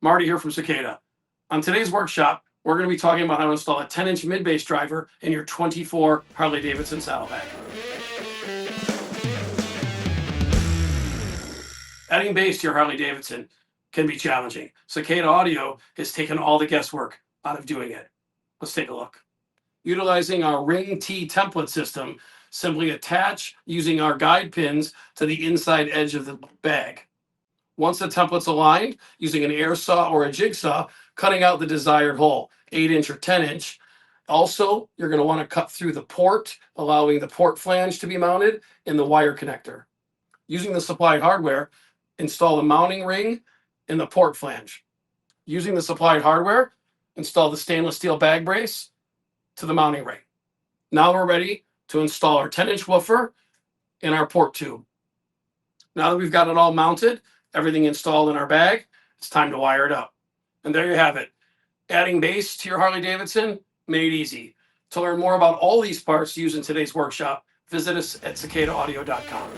Marty here from Cicada. On today's workshop, we're going to be talking about how to install a 10-inch mid-bass driver in your 24 Harley Davidson saddlebag. Adding bass to your Harley Davidson can be challenging. Cicada Audio has taken all the guesswork out of doing it. Let's take a look. Utilizing our ring T template system, simply attach using our guide pins to the inside edge of the bag. Once the template's aligned, using an air saw or a jigsaw, cutting out the desired hole, 8-inch or 10-inch. Also, you're going to want to cut through the port, allowing the port flange to be mounted in the wire connector. Using the supplied hardware, install the mounting ring in the port flange. Using the supplied hardware, install the stainless steel bag brace to the mounting ring. Now we're ready to install our 10-inch woofer in our port tube. Now that we've got it all mounted, everything installed in our bag, it's time to wire it up. And there you have it. Adding bass to your Harley Davidson, made easy. To learn more about all these parts used in today's workshop, visit us at cicadaaudio.com.